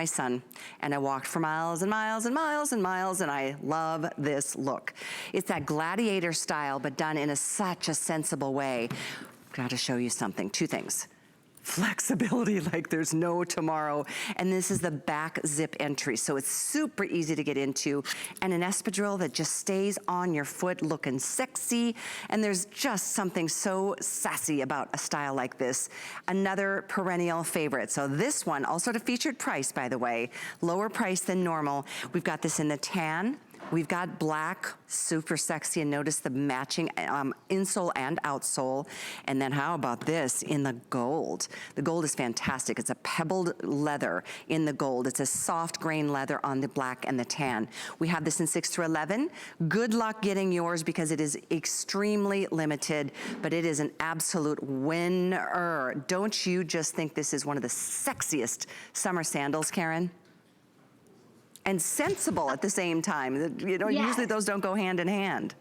my son, and I walked for miles and miles and miles and miles, and I love this look. It's that Gladiator style, but done in such a sensible way. Gotta show you something, two things. Flexibility like there's no tomorrow. And this is the back zip entry, so it's super easy to get into. And an espadrille that just stays on your foot looking sexy. And there's just something so sassy about a style like this. Another perennial favorite. So this one, also at a featured price, by the way, lower price than normal. We've got this in the tan. We've got black, super sexy, and notice the matching insole and outsole. And then how about this in the gold? The gold is fantastic. It's a pebbled leather in the gold. It's a soft grain leather on the black and the tan. We have this in 6 through 11. Good luck getting yours because it is extremely limited, but it is an absolute winner. Don't you just think this is one of the sexiest summer sandals, Karen? And sensible at the same time. You know, Yes. Usually those don't go hand in hand.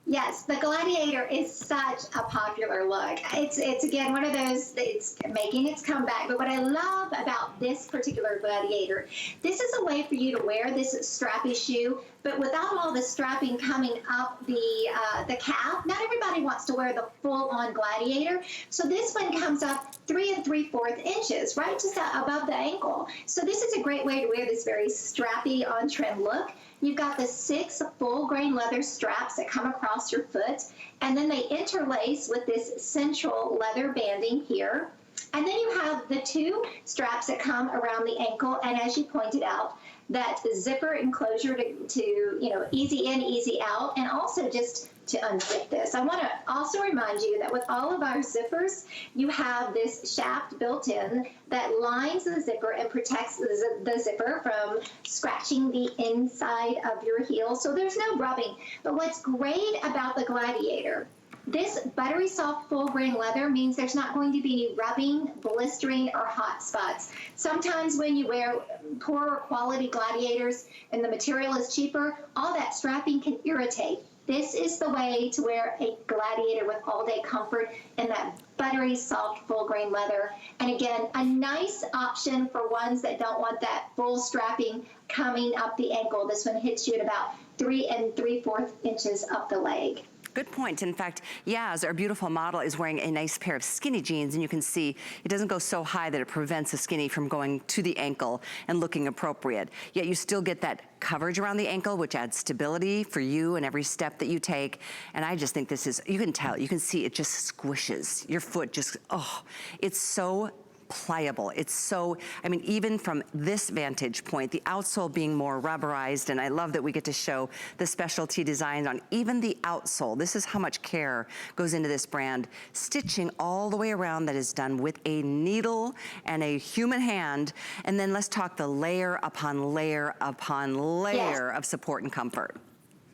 Yes, the Gladiator is such a popular look. It's again one of those that's making its comeback. But what I love about this particular Gladiator, this is a way for you to wear this strappy shoe, but without all the strapping coming up the calf. Not everybody wants to wear the full-on Gladiator, so this one comes up 3 3/4 inches, right just above the ankle. So this is a great way to wear this very strappy, on-trend look. You've got the 6 full grain leather straps that come across your foot, and then they interlace with this central leather banding here. And then you have the 2 straps that come around the ankle, and as you pointed out, that zipper enclosure to you know, easy in, easy out, and also just to unzip this. I want to also remind you that with all of our zippers, you have this shaft built in that lines the zipper and protects the zipper from scratching the inside of your heel. So there's no rubbing. But what's great about the Gladiator, this buttery soft full grain leather means there's not going to be any rubbing, blistering, or hot spots. Sometimes when you wear poorer quality Gladiators and the material is cheaper, all that strapping can irritate. This is the way to wear a Gladiator with all-day comfort in that buttery, soft, full-grain leather. And again, a nice option for ones that don't want that full strapping coming up the ankle. This one hits you at about 3 3/4 inches up the leg. Good point. In fact, Yaz, our beautiful model, is wearing a nice pair of skinny jeans, and you can see it doesn't go so high that it prevents the skinny from going to the ankle and looking appropriate. Yet you still get that coverage around the ankle, which adds stability for you and every step that you take. And I just think this is, you can tell, you can see it just squishes. Your foot just, oh, it's so pliable. It's so, I mean, even from this vantage point, the outsole being more rubberized, and I love that we get to show the specialty designs on even the outsole. This is how much care goes into this brand. Stitching all the way around that is done with a needle and a human hand. And then let's talk the layer upon layer upon layer of support and comfort.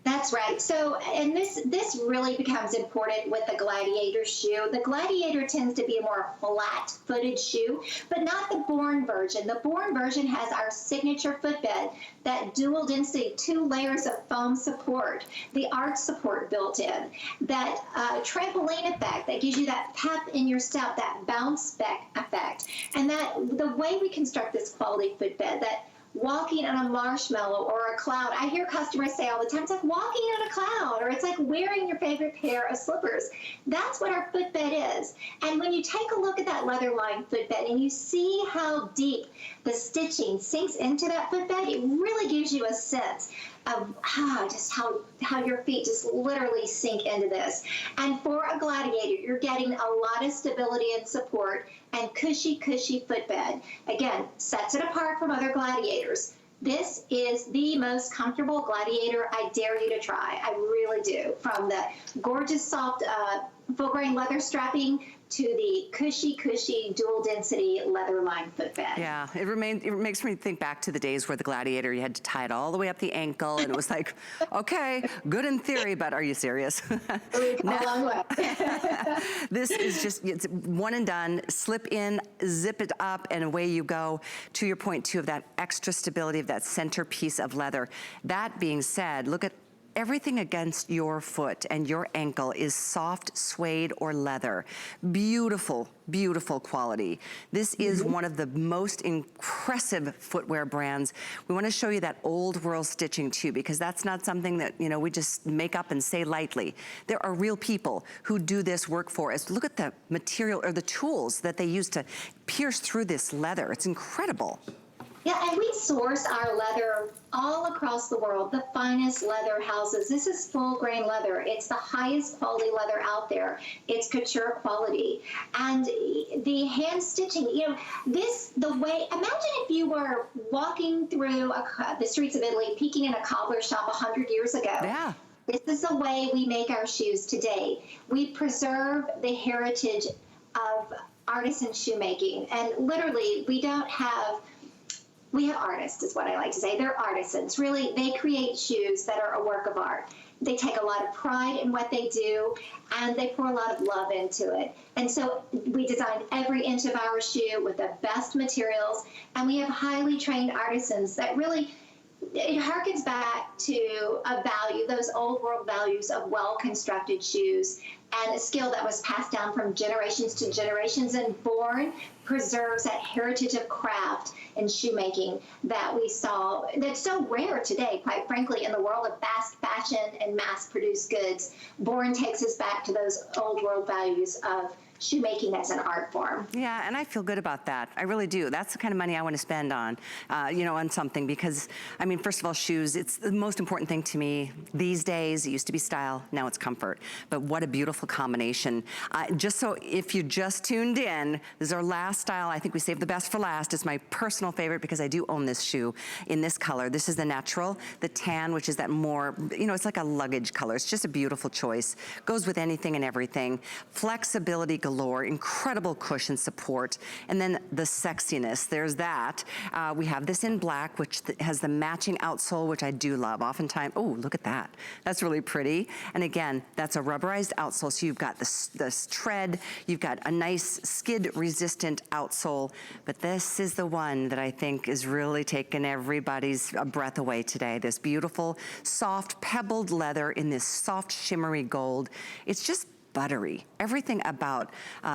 That's right. So, and this really becomes important with the Gladiator shoe. The Gladiator tends to be a more flat-footed shoe, but not the Born version. The Born version has our signature footbed, that dual density, 2 layers of foam support, the arch support built in, that trampoline effect that gives you that pep in your step, that bounce back effect, and that the way we construct this quality footbed, that walking on a marshmallow or a cloud. I hear customers say all the time, it's like walking on a cloud, or it's like wearing your favorite pair of slippers. That's what our footbed is. And when you take a look at that leather-lined footbed and you see how deep the stitching sinks into that footbed, it really gives you a sense of just how your feet just literally sink into this. And for a Gladiator, you're getting a lot of stability and support and cushy footbed. Again, sets it apart from other Gladiators. This is the most comfortable Gladiator I dare you to try. I really do. From the gorgeous soft full grain leather strapping to the cushy dual density leather lined footbed. Yeah, it makes me think back to the days where the Gladiator, you had to tie it all the way up the ankle, and it was like, okay, good in theory, but are you serious? We've come a long way. This is just, it's one and done, slip in, zip it up, and away you go. To your point too, of that extra stability of that center piece of leather. That being said, look at Everything against your foot and your ankle is soft suede or leather. Beautiful, beautiful quality. This is one of the most impressive footwear brands. We want to show you that old world stitching too, because that's not something that, you know, we just make up and say lightly. There are real people who do this work for us. Look at the material or the tools that they use to pierce through this leather. It's incredible. Yeah, and we source our leather all across the world, the finest leather houses. This is full grain leather. It's the highest quality leather out there. It's couture quality. And the hand stitching, you know, the way, imagine if you were walking through the streets of Italy, peeking in a cobbler shop 100 years ago. Yeah. This is the way we make our shoes today. We preserve the heritage of artisan shoemaking. And literally, we have artists, is what I like to say. They're artisans. Really, they create shoes that are a work of art. They take a lot of pride in what they do, and they pour a lot of love into it. And so we design every inch of our shoe with the best materials, and we have highly trained artisans that really, it harkens back to a value, those old world values of well-constructed shoes, and a skill that was passed down from generations to generations, and born preserves that heritage of craft and shoemaking that we saw, that's so rare today, quite frankly, in the world of fast fashion and mass-produced goods. Born takes us back to those old world values of shoemaking as an art form. Yeah, and I feel good about that. I really do. That's the kind of money I want to spend on, you know, on something, because, I mean, first of all, shoes, it's the most important thing to me these days. It used to be style, now it's comfort. But what a beautiful combination. Just so if you just tuned in, this is our last style. I think we saved the best for last. It's my personal favorite because I do own this shoe in this color. This is the natural, the tan, which is that more, you know, it's like a luggage color. It's just a beautiful choice. Goes with anything and everything. Flexibility galore, incredible cushion support, and then the sexiness, there's that. We have this in black, which has the matching outsole, which I do love. Oftentimes, oh, look at that. That's really pretty. And again, that's a rubberized outsole, so you've got this tread, you've got a nice skid-resistant outsole, but this is the one that I think is really taking everybody's breath away today. This beautiful, soft, pebbled leather in this soft, shimmery gold. It's just buttery. Everything about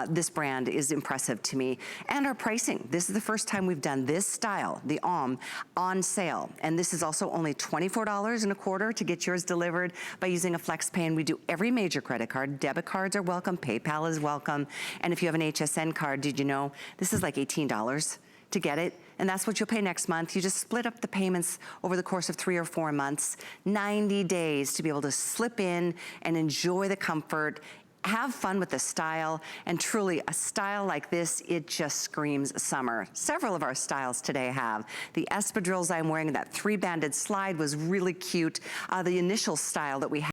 this brand is impressive to me. And our pricing. This is the first time we've done this style, the on sale. And this is also only $24.25 to get yours delivered by using a FlexPay. And we do every major credit card. Debit cards are welcome. PayPal is welcome. And if you have an HSN card, did you know this is like $18 to get it? And that's what you'll pay next month. You just split up the payments over the course of 3 or 4 months, 90 days to be able to slip in and enjoy the comfort, have fun with the style, and truly a style like this, it just screams summer. Several of our styles today have. The espadrilles I'm wearing, that 3-banded slide was really cute. The initial style that we had